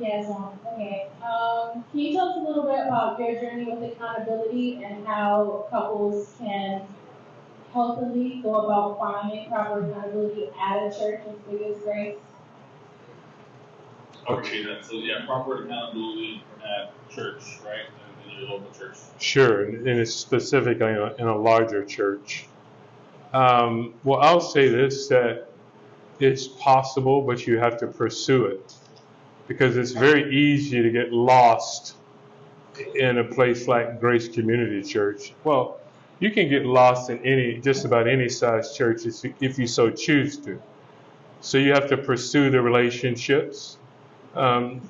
Yes, okay. Can you tell us a little bit about your journey with accountability and how couples can healthily go about finding proper accountability at a church with His grace? Okay, so yeah, proper accountability at church, right? In your local church. Sure, and it's specific in a larger church. Well, I'll say this, that it's possible, but you have to pursue it because it's very easy to get lost in a place like Grace Community Church. Well, you can get lost in just about any size church if you so choose to. So you have to pursue the relationships. Um,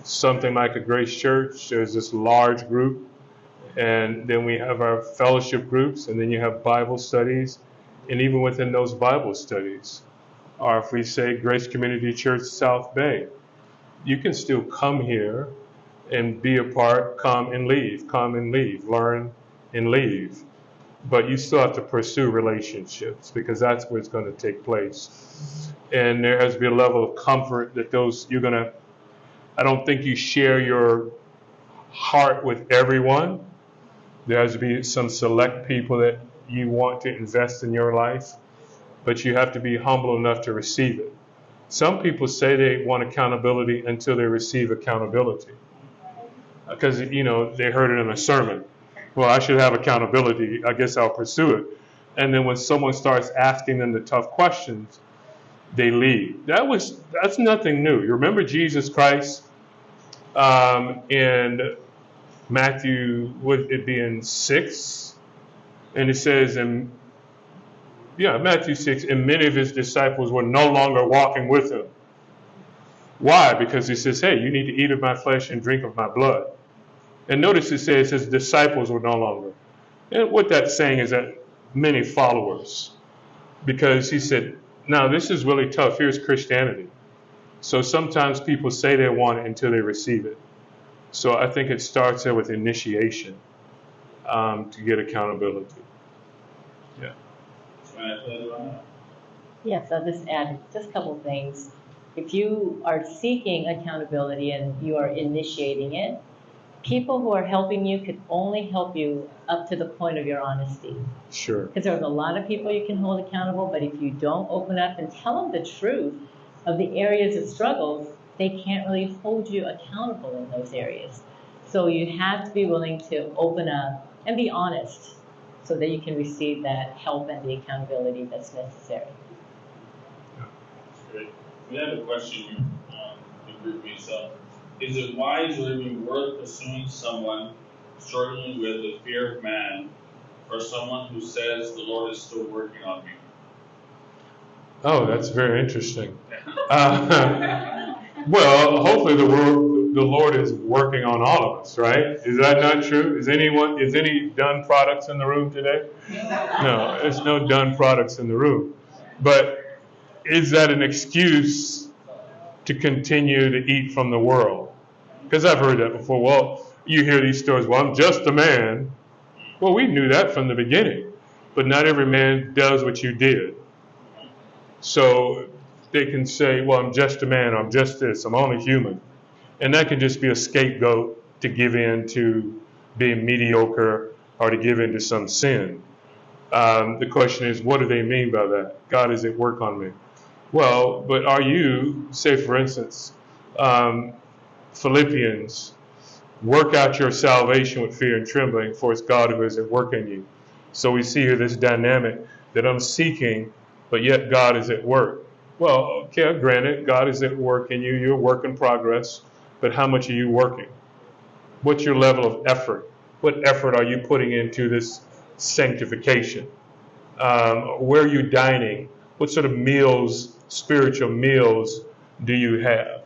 Something like a Grace Church, there's this large group, and then we have our fellowship groups, and then you have Bible studies, and even within those Bible studies, or if we say Grace Community Church South Bay, you can still come here and be a part, come and leave, learn and leave. But you still have to pursue relationships because that's where it's going to take place. And there has to be a level of comfort that I don't think you share your heart with everyone. There has to be some select people that you want to invest in your life, but you have to be humble enough to receive it. Some people say they want accountability until they receive accountability. Because, they heard it in a sermon. Well, I should have accountability. I guess I'll pursue it. And then when someone starts asking them the tough questions, they leave. That's nothing new. You remember Jesus Christ in Matthew, would it be in 6? And it says Matthew 6, and many of his disciples were no longer walking with him. Why? Because he says, hey, you need to eat of my flesh and drink of my blood. And notice it says his disciples were no longer. And what that's saying is that many followers. Because he said, now this is really tough. Here's Christianity. So sometimes people say they want it until they receive it. So I think it starts there with initiation to get accountability. Yeah. Yes, I'll just add just a couple things. If you are seeking accountability and you are initiating it, people who are helping you can only help you up to the point of your honesty. Sure. Because there's a lot of people you can hold accountable, but if you don't open up and tell them the truth of the areas of struggle, they can't really hold you accountable in those areas. So you have to be willing to open up and be honest so that you can receive that help and the accountability that's necessary. Great. We have a question in group me. So, is it wise or even worth pursuing someone struggling with the fear of man, or someone who says the Lord is still working on me? Oh, that's very interesting. Well, hopefully the Lord is working on all of us, right? Is that not true? Is any done products in the room today? No, there's no done products in the room. But is that an excuse to continue to eat from the world? Because I've heard that before. Well, you hear these stories, well, I'm just a man. Well, we knew that from the beginning. But not every man does what you did. So they can say, well, I'm just a man, or I'm just this, I'm only human. And that can just be a scapegoat to give in to being mediocre or to give in to some sin. The question is, what do they mean by that? God is at work on me. Well, but are you, say for instance, Philippians, work out your salvation with fear and trembling, for it's God who is at work in you. So we see here this dynamic that I'm seeking, but yet God is at work. Well, okay, granted, God is at work in you. You're a work in progress, but how much are you working? What's your level of effort? What effort are you putting into this sanctification? Where are you dining? What sort of meals, spiritual meals, do you have?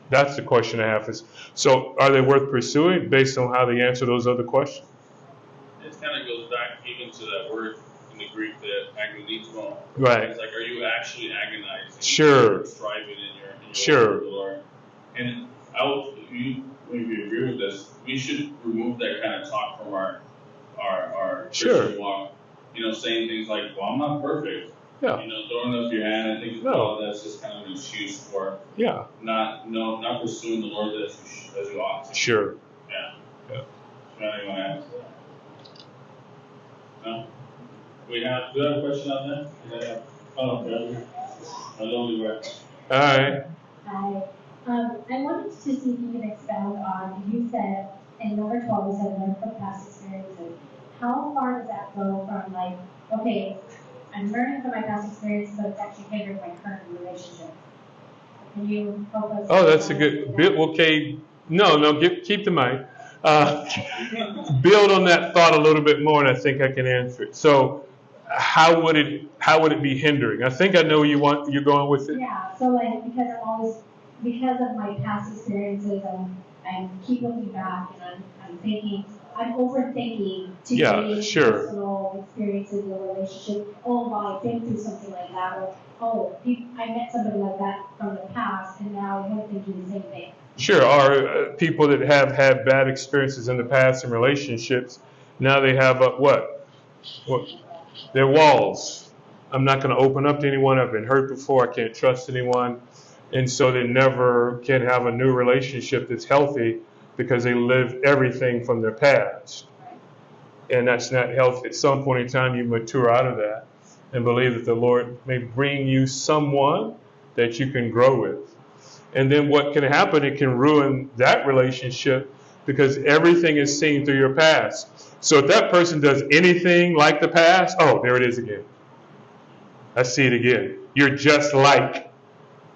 That's the question I have. So are they worth pursuing based on how they answer those other questions? It kind of goes back even to that word in the Greek, that agonizmo. Right. It's like, are you actually agonizing? Sure. Striving in your Sure. with the Lord. And you maybe agree with this. We should remove that kind of talk from our Christian Sure. walk. Saying things like, "Well, I'm not perfect." Yeah. You know, throwing up your hand, I think that's just kind of an excuse for not pursuing the Lord as you ought to. Sure. Yeah. Yeah. Anyone want to add to that? No? Do you have a question on that? Yeah. Oh, okay. Hello, all right. Hi. I wanted to see if you can expound on, you said in number 12, you said learn from past experiences. How far does that go from like, okay, I'm learning from my past experiences, but it's actually hindering my current relationship? Can you help us? Oh, that's a good bit. Okay. No, keep the mic. Build on that thought a little bit more, and I think I can answer it. So, how would it be hindering? I think I know where you're going with it. Yeah. So like because of my past experiences, I keep looking back and I'm overthinking to gain personal experiences in a relationship. Oh, well, I've been through something like that, or I met somebody like that from the past, and now I'm thinking the same thing. Sure, or people that have had bad experiences in the past in relationships, now they have what? Their walls. I'm not going to open up to anyone. I've been hurt before. I can't trust anyone. And so they never can have a new relationship that's healthy because they lived everything from their past. And that's not healthy. At some point in time, you mature out of that and believe that the Lord may bring you someone that you can grow with. And then what can happen, it can ruin that relationship because everything is seen through your past. So if that person does anything like the past, oh, there it is again. I see it again. You're just like.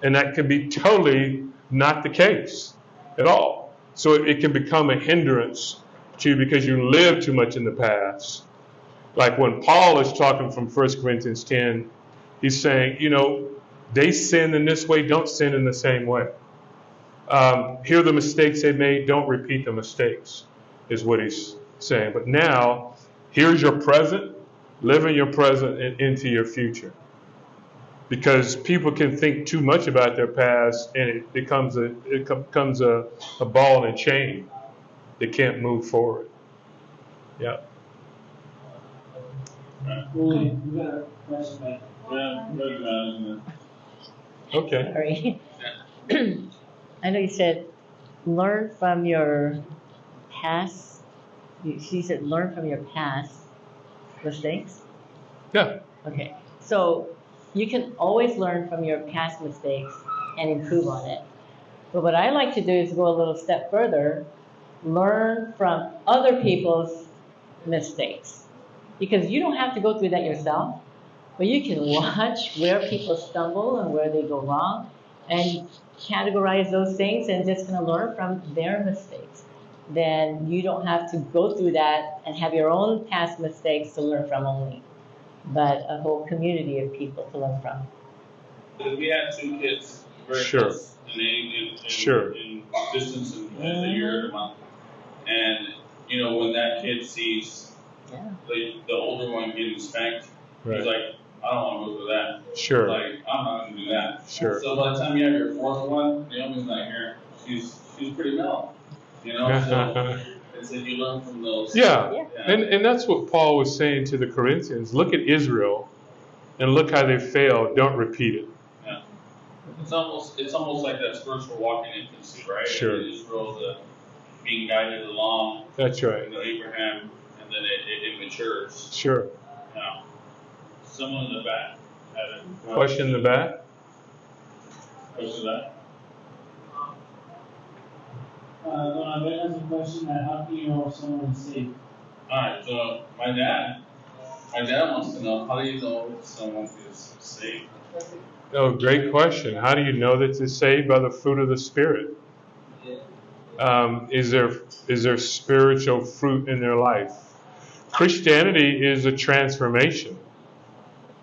And that can be totally not the case at all. So it can become a hindrance to you because you lived too much in the past. Like when Paul is talking from 1 Corinthians 10, he's saying, they sinned in this way, don't sin in the same way. Here are the mistakes they made, don't repeat the mistakes, is what he's saying. But now, here's your present, live in your present and into your future. Because people can think too much about their past, and it becomes a ball and a chain. They can't move forward. Yeah. We got a question back. Okay. Sorry. I know you said learn from your past. She said learn from your past mistakes. Yeah. Okay. So you can always learn from your past mistakes and improve on it. But what I like to do is go a little step further, learn from other people's mistakes. Because you don't have to go through that yourself, but you can watch where people stumble and where they go wrong and categorize those things and just kind of learn from their mistakes. Then you don't have to go through that and have your own past mistakes to learn from only, but a whole community of people to learn from. We had two kids very close in age, in distance as a year and a month. And, when that kid sees the older one getting spanked, he's like, I don't want to go through that. Sure. Like, I'm not going to do that. Sure. So by the time you have your fourth one, Naomi's not here. She's pretty mellow. So and so you learn from those. Yeah. And that's what Paul was saying to the Corinthians. Look at Israel and look how they failed. Don't repeat it. Yeah. It's almost like that spiritual walk in infancy, right? Sure. Israel being guided along. That's right. Abraham, and then it matures. Sure. Yeah. Someone in the back had a question in the back. Question in the back. Ben has a question that how can you know if someone is saved? Alright, so my dad wants to know, how do you know if someone is saved? Oh, great question. How do you know that they're saved? By the fruit of the Spirit. Is there spiritual fruit in their life? Christianity is a transformation.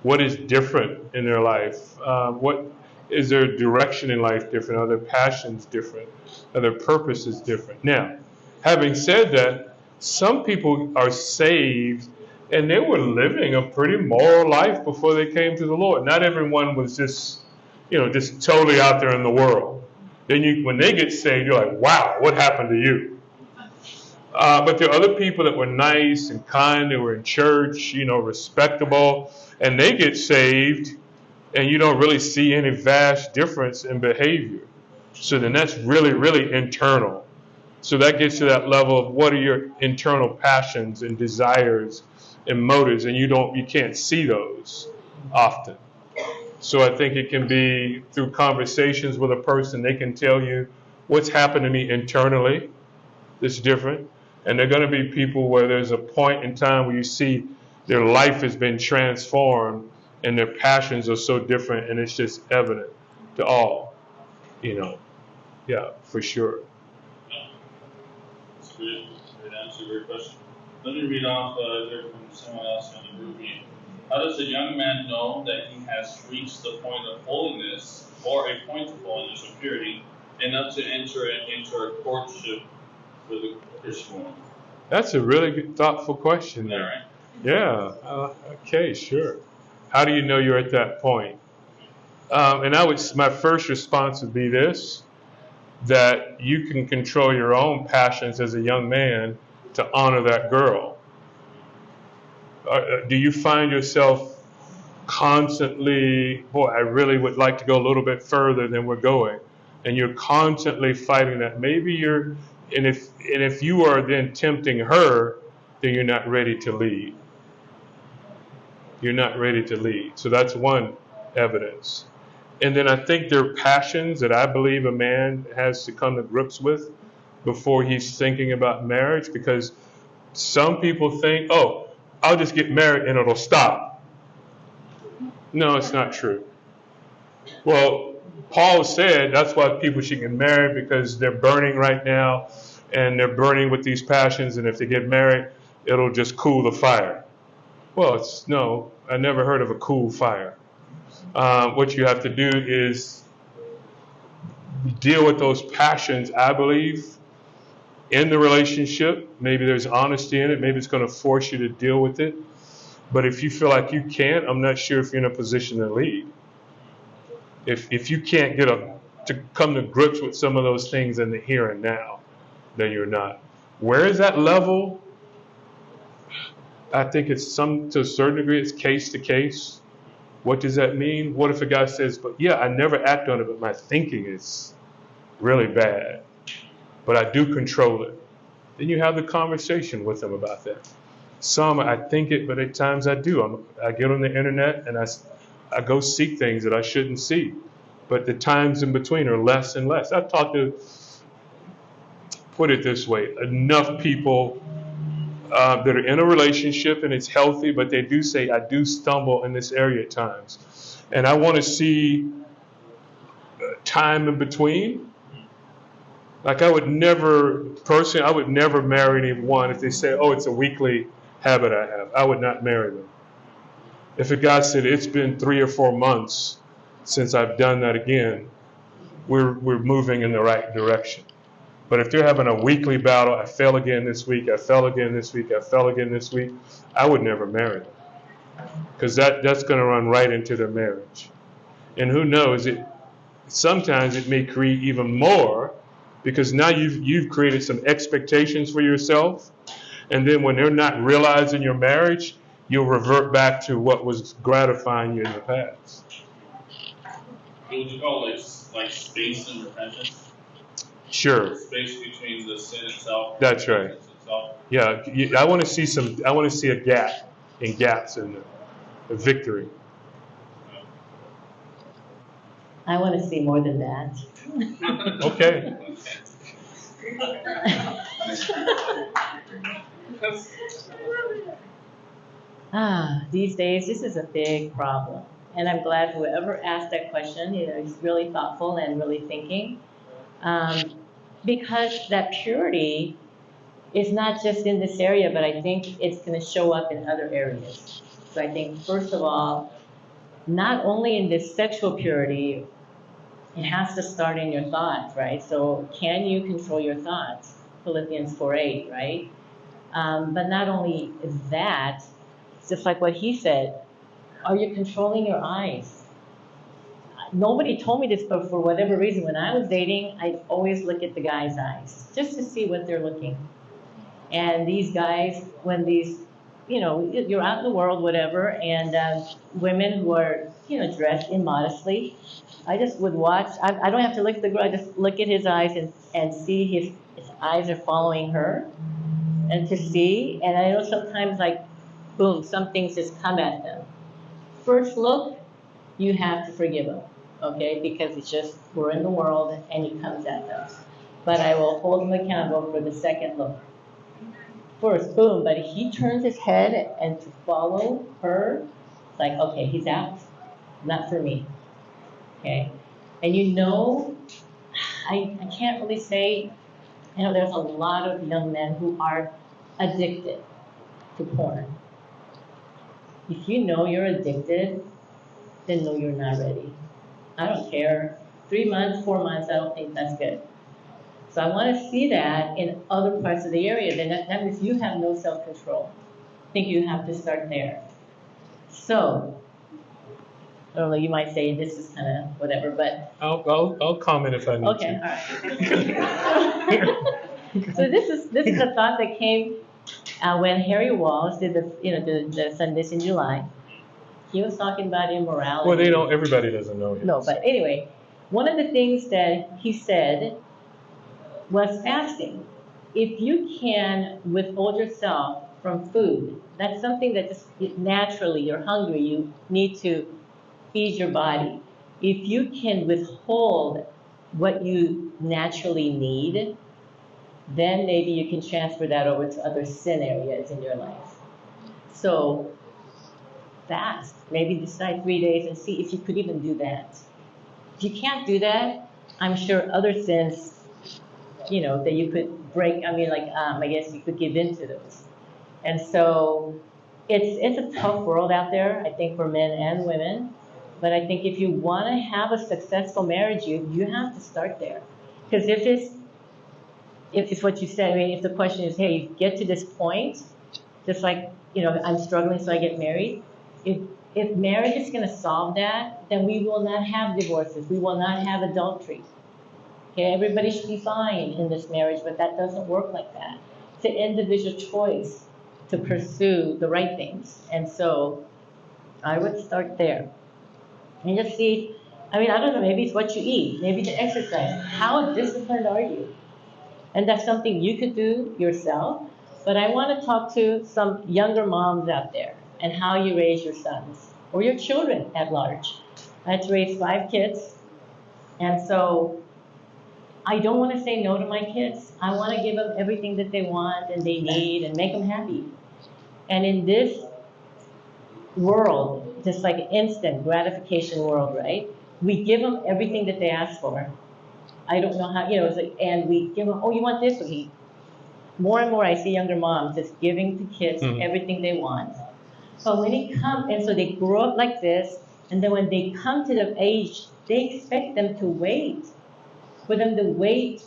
What is different in their life? What is their direction in life different? Are their passions different? Are their purposes different? Now, having said that, some people are saved and they were living a pretty moral life before they came to the Lord. Not everyone was just totally out there in the world. Then when they get saved, you're like, wow, what happened to you? But there are other people that were nice and kind, that were in church, respectable, and they get saved, and you don't really see any vast difference in behavior. So then that's really, really internal. So that gets to that level of what are your internal passions and desires and motives, and you can't see those often. So I think it can be through conversations with a person, they can tell you what's happened to me internally that's different. And there are going to be people where there's a point in time where you see their life has been transformed and their passions are so different, and it's just evident to all, you know. Yeah, for sure. That's a great answer, great question. Let me read off here from someone else in the group meeting. How does a young man know that he has reached the point of holiness, or a point of holiness or purity, enough to enter into a courtship with a Christian woman? That's a really good, thoughtful question there. Right? Yeah. Okay, sure. How do you know you're at that point? And my first response would be this: that you can control your own passions as a young man to honor that girl. Do you find yourself constantly, boy, I really would like to go a little bit further than we're going, and you're constantly fighting that? Maybe and if you are then tempting her, then you're not ready to lead. You're not ready to lead. So that's one evidence. And then I think there are passions that I believe a man has to come to grips with before he's thinking about marriage, because some people think, oh, I'll just get married and it'll stop. No, it's not true. Well, Paul said that's why people should get married, because they're burning right now and they're burning with these passions, and if they get married, it'll just cool the fire. Well, no, I never heard of a cool fire. What you have to do is deal with those passions, I believe, in the relationship. Maybe there's honesty in it. Maybe it's going to force you to deal with it. But if you feel like you can't, I'm not sure if you're in a position to lead. If you can't to come to grips with some of those things in the here and now, then you're not. Where is that level? I think it's to a certain degree, it's case to case. What does that mean? What if a guy says, but yeah, I never act on it, but my thinking is really bad, but I do control it? Then you have the conversation with them about that. Some, I think it, but at times I do. I get on the internet and I go seek things that I shouldn't see. But the times in between are less and less. I've talked to, put it this way, enough people that are in a relationship and it's healthy, but they do say, I do stumble in this area at times. And I want to see time in between. Like I would never marry anyone if they say, oh, it's a weekly habit I have. I would not marry them. If a guy said, it's been 3 or 4 months since I've done that again, we're moving in the right direction. But if they're having a weekly battle, I fell again this week, I fell again this week, I fell again this week, I would never marry them. Because that's going to run right into their marriage. And who knows, sometimes it may create even more, because now you've created some expectations for yourself, and then when they're not realized in your marriage, you'll revert back to what was gratifying you in the past. What would you call like space and repentance? Sure. Space between the sin itself. That's right. Itself. Yeah, I want to see a gap and gaps in the victory. I want to see more than that. Okay. These days, this is a big problem. And I'm glad whoever asked that question, is really thoughtful and really thinking. Because that purity is not just in this area, but I think it's going to show up in other areas. So I think, first of all, not only in this sexual purity, it has to start in your thoughts, right? So can you control your thoughts? Philippians 4:8, right? But not only that, just like what he said, are you controlling your eyes? Nobody told me this, but for whatever reason, when I was dating, I'd always look at the guy's eyes, just to see what they're looking. And these guys, when these, you're out in the world, whatever, and women who are, dressed immodestly, I just would watch. I don't have to look at the girl. I just look at his eyes and see his eyes are following her, and to see. And I know sometimes, like, boom, some things just come at them. First look, you have to forgive him, okay? Because it's just, we're in the world and he comes at them. But I will hold him accountable for the second look. First, boom, but he turns his head and to follow her, it's like, okay, he's out. Not for me, okay? And I can't really say, there's a lot of young men who are addicted to porn. If you know you're addicted, then no, you're not ready. I don't care. 3 months, 4 months, I don't think that's good. So I want to see that in other parts of the area. Then that means you have no self-control. I think you have to start there. So, I don't know, you might say this is kind of whatever, but. I'll comment if I need okay, to. all right. So this is a thought that came when Harry Walls did the Sundays in July. He was talking about immorality. Well, everybody doesn't know yet. No, but anyway, one of the things that he said was fasting. If you can withhold yourself from food, that's something that just naturally, you're hungry, you need to feed your body. If you can withhold what you naturally need, then maybe you can transfer that over to other sin areas in your life. So fast, maybe decide 3 days and see if you could even do that. If you can't do that, I'm sure other sins, that you could break. I guess you could give into those. And so it's a tough world out there, I think, for men and women. But I think if you want to have a successful marriage, you have to start there. Because if it's what you said, if the question is, hey, you get to this point, just like, I'm struggling, so I get married. If marriage is going to solve that, then we will not have divorces. We will not have adultery. Okay, everybody should be fine in this marriage, but that doesn't work like that. It's an individual choice to pursue the right things. And so I would start there. And just see, I don't know, maybe it's what you eat, maybe the exercise. How disciplined are you? And that's something you could do yourself. But I want to talk to some younger moms out there and how you raise your sons or your children at large. I had to raise 5 kids. And so I don't want to say no to my kids. I want to give them everything that they want and they need and make them happy. And in this world, just like an instant gratification world, right? We give them everything that they ask for. I don't know how, and we give them, oh, you want this? Okay. More and more I see younger moms just giving to kids everything they want. So when it comes, and so they grow up like this, and then when they come to the age, they expect them to wait. For them to wait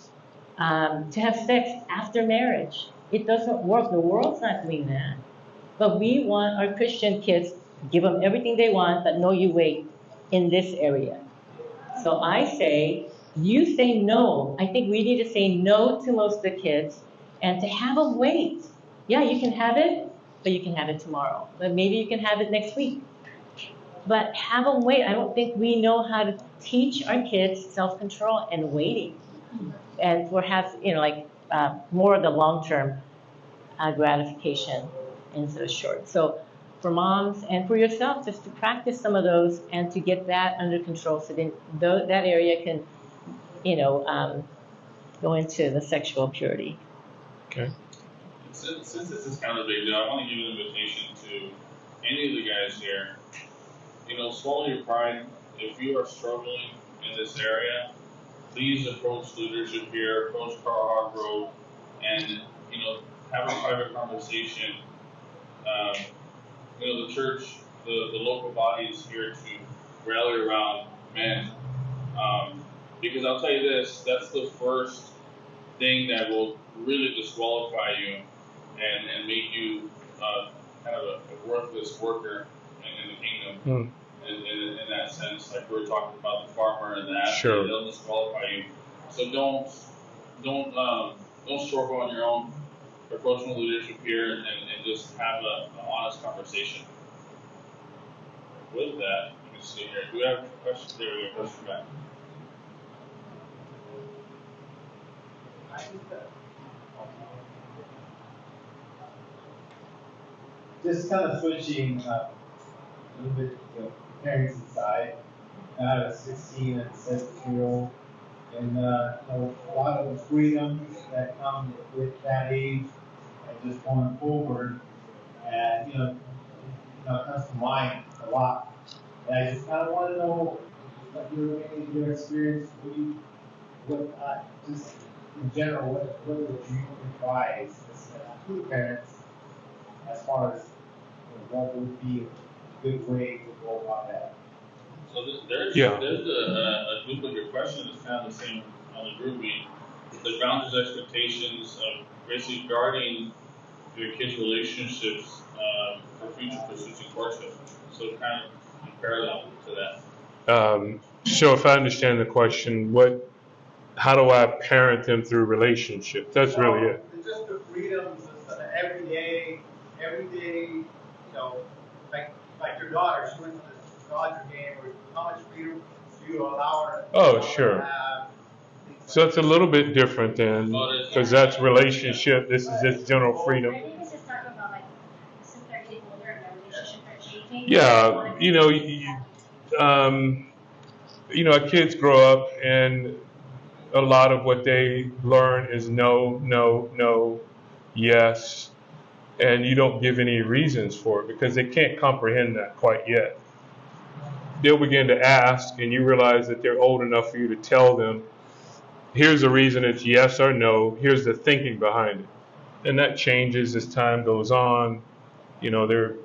to have sex after marriage. It doesn't work. The world's not doing that. But we want our Christian kids to give them everything they want, but no, you wait in this area. So I say, you say no. I think we need to say no to most of the kids and to have them wait. Yeah, you can have it, but you can have it tomorrow. But maybe you can have it next week. But have them wait. I don't think we know how to teach our kids self-control and waiting. And perhaps, more of the long-term gratification instead of short. So for moms and for yourself, just to practice some of those and to get that under control so then that area can, go into the sexual purity. Okay. Since this is kind of a big deal, I want to give an invitation to any of the guys here. Swallow your pride. If you are struggling in this area, please approach leadership here, approach Carl Hargrove, and have a private conversation. The church, the local body is here to rally around men. Because I'll tell you this, that's the first thing that will really disqualify you and make you kind of a worthless worker in the kingdom. In that sense, like we were talking about the farmer and that, sure. They'll disqualify you. So don't struggle on your own. professional leadership here and just have an honest conversation. With that, let me see here. Do we have a question? There we go. Question back. Just kind of switching a little bit, parents inside. I have a 16 and 17-year-old, and a lot of the freedoms that come with that age, and just going forward, and it comes to mind a lot. And I just kind of want to know what your experience, just in general, what would you advise to parents as far as what would be a good way to go about that? So there's a group of your questions that's kind of the same on the group meet. The boundaries, expectations of basically guarding your kids' relationships for future pursuits and courtship. So kind of in parallel to that. So if I understand the question, how do I parent them through relationships? That's really it. Just the freedoms of every day, like your daughter, she went to the Dodger game, or how much freedom do you allow her sure. to have? So it's a little bit different then, because that's relationship. This is just general freedom. I think it's just talking about like since they're getting older and their relationship are changing. Yeah, our kids grow up and a lot of what they learn is no, no, no, yes, and you don't give any reasons for it because they can't comprehend that quite yet. They'll begin to ask, and you realize that they're old enough for you to tell them, here's the reason it's yes or no, here's the thinking behind it. And that changes as time goes on. They're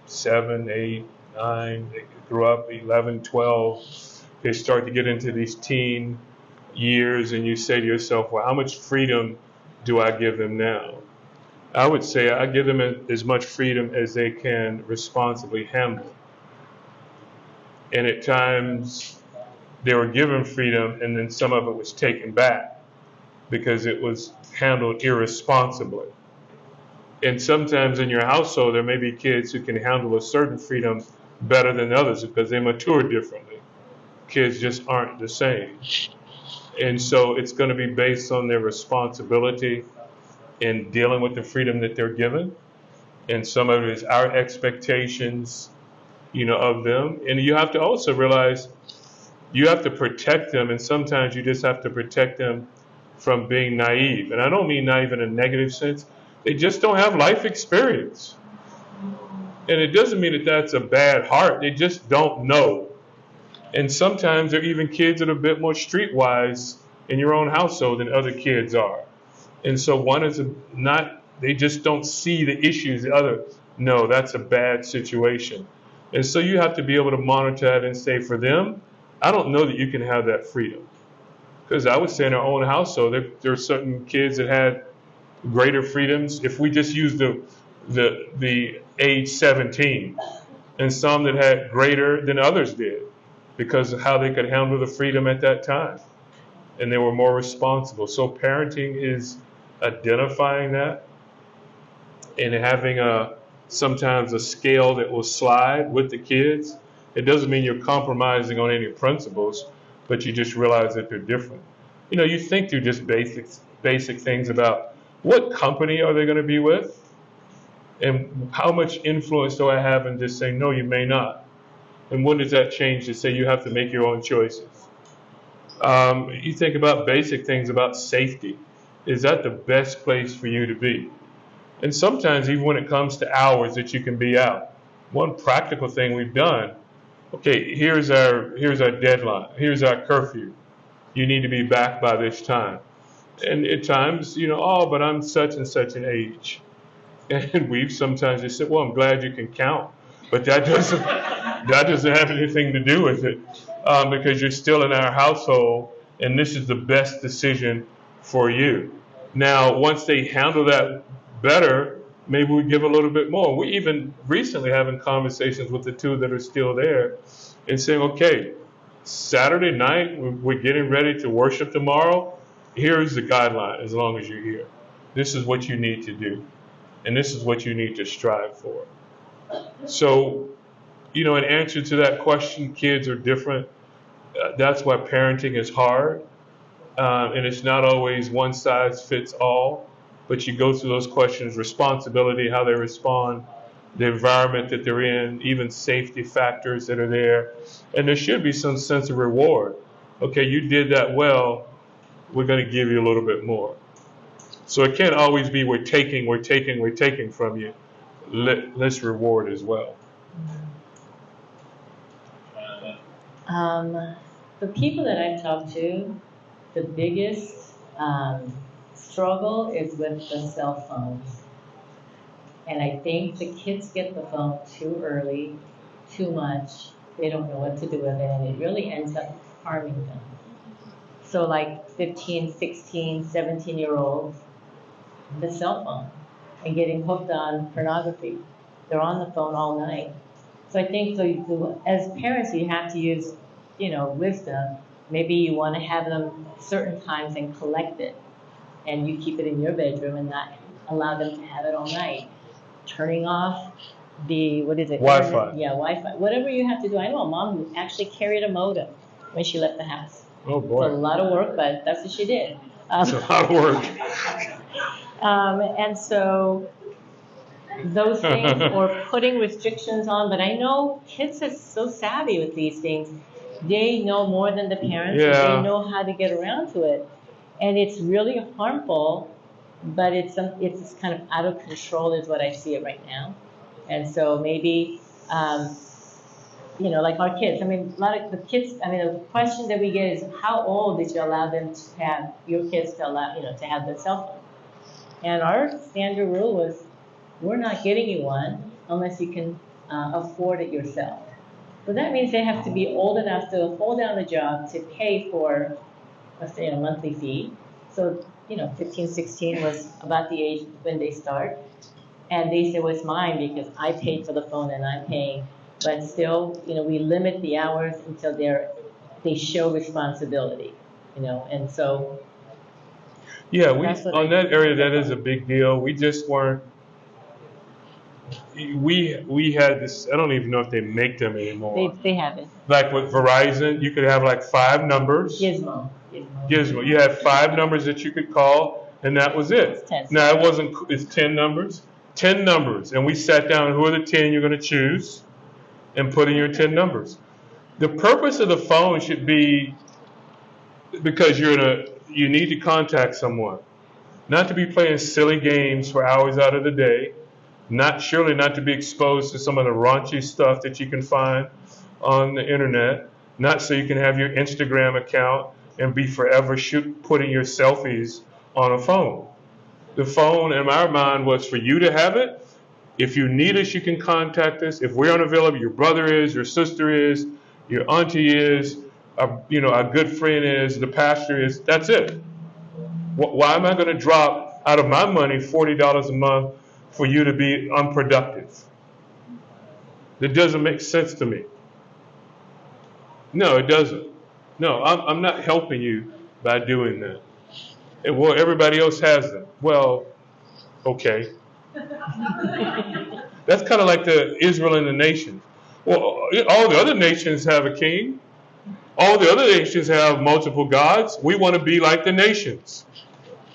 7, 8, 9, they grew up 11, 12. They start to get into these teen years, and you say to yourself, well, how much freedom do I give them now? I would say I give them as much freedom as they can responsibly handle. And at times, they were given freedom, and then some of it was taken back because it was handled irresponsibly. And sometimes in your household, there may be kids who can handle a certain freedom better than others because they mature differently. Kids just aren't the same. And so it's going to be based on their responsibility in dealing with the freedom that they're given. And some of it is our expectations, of them. And you have to also realize you have to protect them. And sometimes you just have to protect them from being naive. And I don't mean naive in a negative sense. They just don't have life experience. And it doesn't mean that that's a bad heart. They just don't know. And sometimes there are even kids that are a bit more streetwise in your own household than other kids are. And so one is they just don't see the issues. The other, no, that's a bad situation. And so you have to be able to monitor that and say, for them, I don't know that you can have that freedom. Because I would say in our own household, there are certain kids that had greater freedoms. If we just use the age 17, and some that had greater than others did, because of how they could handle the freedom at that time. And they were more responsible. So parenting is identifying that and having sometimes a scale that will slide with the kids. It doesn't mean you're compromising on any principles, but you just realize that they're different. You think through just basic things about what company are they going to be with, and how much influence do I have in just saying, no, you may not. And when does that change to say you have to make your own choices? You think about basic things about safety. Is that the best place for you to be? And sometimes even when it comes to hours that you can be out, one practical thing we've done, okay, here's our deadline, here's our curfew. You need to be back by this time. And at times, but I'm such and such an age. And we've sometimes just said, well, I'm glad you can count. But that doesn't have anything to do with it because you're still in our household and this is the best decision for you. Now, once they handle that better, maybe we give a little bit more. We even recently having conversations with the two that are still there and saying, okay, Saturday night, we're getting ready to worship tomorrow. Here's the guideline as long as you're here. This is what you need to do. And this is what you need to strive for. So, in answer to that question, kids are different. That's why parenting is hard. And it's not always one size fits all. But you go through those questions: responsibility, how they respond, the environment that they're in, even safety factors that are there. And there should be some sense of reward. Okay, you did that well, we're going to give you a little bit more. So it can't always be we're taking from you. Let's reward as well. The people that I've talked to, the biggest struggle is with the cell phones. And I think the kids get the phone too early, too much. They don't know what to do with it, and it really ends up harming them. So like 15, 16, 17-year-olds, the cell phone, and getting hooked on pornography. They're on the phone all night. So I think as parents, you have to use, wisdom. Maybe you want to have them certain times and collect it, and you keep it in your bedroom and not allow them to have it all night. Turning off the, Wi-Fi. Yeah, Wi-Fi. Whatever you have to do. I know a mom who actually carried a modem when she left the house. Oh boy. It's a lot of work, but that's what she did. It's a lot of work. And so those things, or putting restrictions on, but I know kids are so savvy with these things. They know more than the parents, Yeah. and they know how to get around to it. And it's really harmful, but it's kind of out of control is what I see it right now. And so maybe, like our kids, a lot of the kids, the question that we get is, how old did you allow them to have, your kids to allow, to have the cell phone? And our standard rule was, we're not getting you one unless you can afford it yourself. So that means they have to be old enough to hold down a job to pay for, let's say, a monthly fee. So, 15, 16 was about the age when they start. And they say, well, it's mine because I paid for the phone and I'm paying. But still, we limit the hours until they show responsibility, and so. Yeah, on that area, that is a big deal. We just weren't. We had this. I don't even know if they make them anymore. They have it. Like with Verizon, you could have like 5 numbers. Gizmo. You had 5 numbers that you could call, and that was it. It's 10. Now it's 10 numbers. 10 numbers, and we sat down. Who are the 10 you're going to choose, and put in your 10 numbers. The purpose of the phone should be because you need to contact someone, not to be playing silly games for hours out of the day. Surely not to be exposed to some of the raunchy stuff that you can find on the internet. Not so you can have your Instagram account and be forever putting your selfies on a phone. The phone, in our mind, was for you to have it. If you need us, you can contact us. If we're unavailable, your brother is, your sister is, your auntie is, a good friend is, the pastor is. That's it. Why am I going to drop out of my money $40 a month for you to be unproductive? That doesn't make sense to me. No, it doesn't. No, I'm not helping you by doing that. Well, everybody else has them. Well, okay. That's kind of like the Israel and the nations. Well, all the other nations have a king. All the other nations have multiple gods. We want to be like the nations.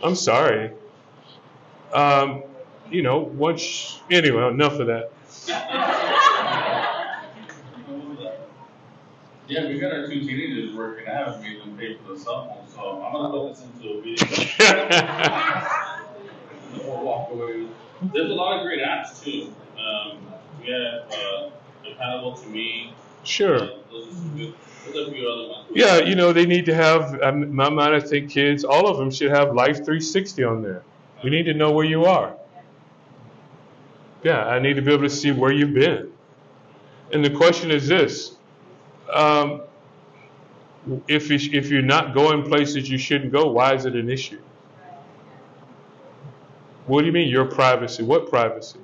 I'm sorry. Anyway, enough of that. Yeah, we got our 2 teenagers working. I haven't made them pay for the cell phone, so I'm gonna put this into a video. We'll walk away. There's a lot of great apps too. We have Accountable to Me. Sure. Those are some good. There's a few other ones. Yeah, they need to have. In my mind, I think kids, all of them should have Life 360 on there. We need to know where you are. Yeah, I need to be able to see where you've been. And the question is this. If you're not going places you shouldn't go, why is it an issue? What do you mean your privacy? What privacy?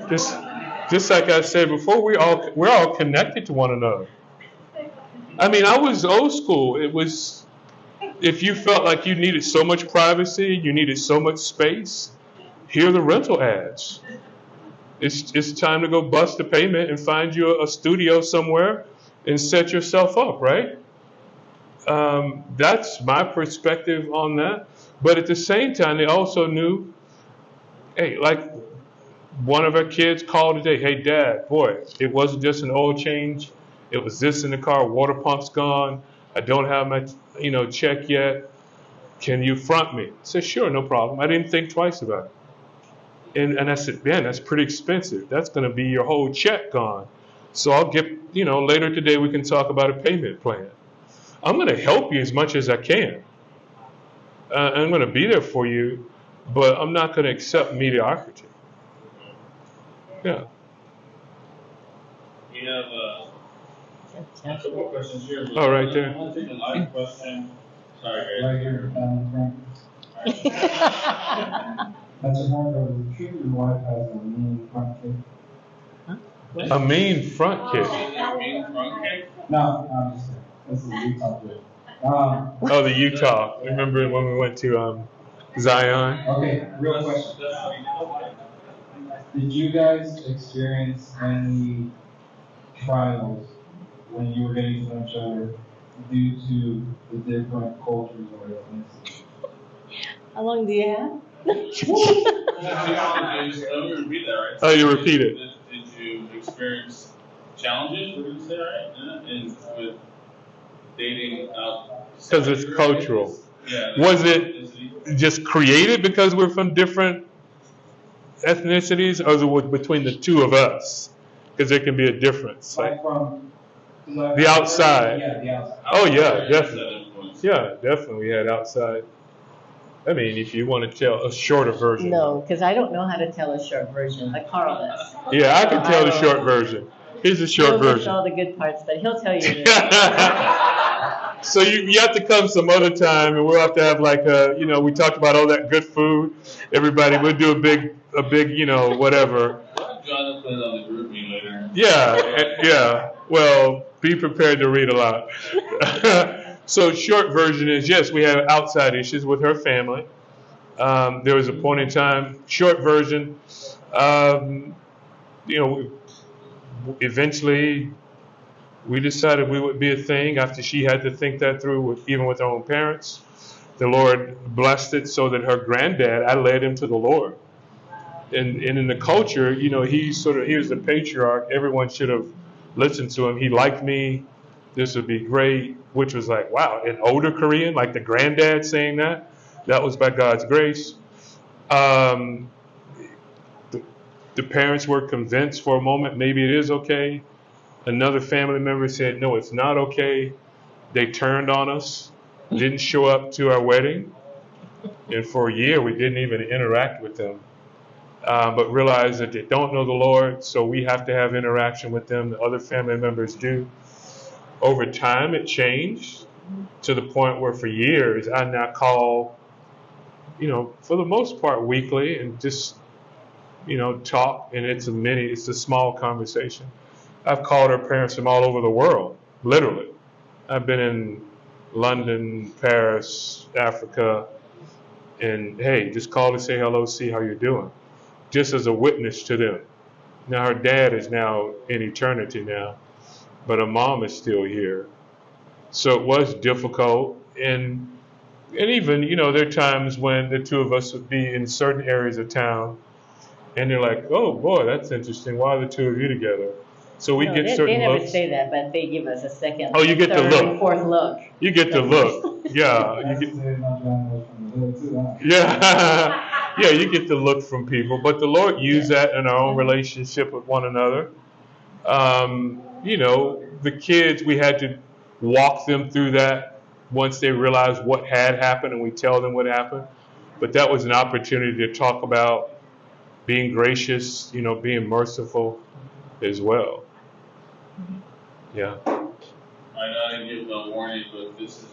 Just like I said before, we're all connected to one another. I was old school. It was If you felt like you needed so much privacy, you needed so much space, here are the rental ads. It's time to go bust a payment and find you a studio somewhere and set yourself up, right? That's my perspective on that. But at the same time, they also knew, hey, like one of our kids called today, hey, Dad, boy, it wasn't just an oil change. It was this in the car, water pump's gone. I don't have my, check yet. Can you front me? I said, sure, no problem. I didn't think twice about it. And I said, man, that's pretty expensive. That's going to be your whole check gone. So I'll get, later today we can talk about a payment plan. I'm going to help you as much as I can. I'm going to be there for you, but I'm not going to accept mediocrity. Yeah. We have a couple of questions here. Oh, right there. I'm going to take a live question. Sorry, guys. Right here, That's a Hargrove. Treat your wife as a mean front kid. A mean front kid. A mean front kid? No, I'm just kidding. This is a Utah kid. Oh, the Utah. Remember when we went to Zion? Okay, real question. Did you guys experience any trials when you were getting to know each other due to the different cultures or ethnicities? How long do you have? Let me repeat that, right? Oh, you repeat it. Did you experience challenges, we're going to say, right? And with dating out? Because it's cultural. Yeah. Was it just created because we're from different ethnicities, or was it between the two of us? Because there can be a difference. Like from the outside. Yeah, the outside. Oh, yeah, definitely. Yeah, definitely we had outside. I mean, if you want to tell a shorter version. No, because I don't know how to tell a short version, like Carl does. Yeah, I can tell the short version. Here's the short version. All the good parts, but he'll tell you. So you have to come some other time, and we'll have to have like we talked about all that good food. Everybody, we'll do a big, whatever. Joanna put it on the group me later. Yeah. Well, be prepared to read a lot. So short version is, yes, we had outside issues with her family. There was a point in time, short version, eventually we decided we would be a thing after she had to think that through, even with her own parents. The Lord blessed it so that her granddad, I led him to the Lord. And in the culture, he was the patriarch. Everyone should have listened to him. He liked me. This would be great, which was like, wow, an older Korean, like the granddad saying that. That was by God's grace. The parents were convinced for a moment, maybe it is okay. Another family member said, no, it's not okay. They turned on us, didn't show up to our wedding. And for a year, we didn't even interact with them. But realized that they don't know the Lord, so we have to have interaction with them. The other family members do. Over time, it changed to the point where for years, I now call, for the most part, weekly and just, talk. And it's a small conversation. I've called her parents from all over the world, literally. I've been in London, Paris, Africa, and hey, just call to say hello, see how you're doing, just as a witness to them. Now her dad is now in eternity now, but her mom is still here. So it was difficult, and even, there are times when the two of us would be in certain areas of town, and they're like, oh boy, that's interesting, why are the two of you together? So we get certain looks. They never looks. say that, but they give us a second, you get third, the look. and fourth look. You get the look. Yeah. You get the look from people. But the Lord used that in our own relationship with one another. The kids, we had to walk them through that once they realized what had happened, and we tell them what happened. But that was an opportunity to talk about being gracious, being merciful as well. Yeah. I know I didn't give a warning, but that was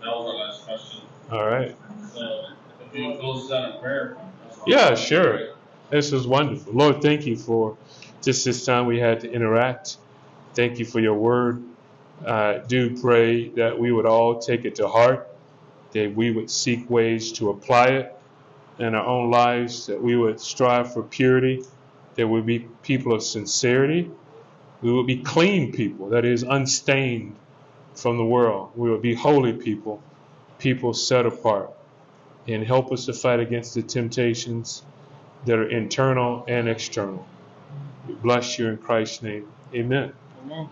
our last question. All right. So if you can close us out in prayer. Yeah, sure. This was wonderful. Lord, thank you for just this time we had to interact. Thank you for your word. I do pray that we would all take it to heart that we would seek ways to apply it in our own lives, that we would strive for purity, that we would be people of sincerity, we would be clean people, that is, unstained from the world. We would be holy people, people set apart, and help us to fight against the temptations that are internal and external. We bless you in Christ's name. Amen. Amen.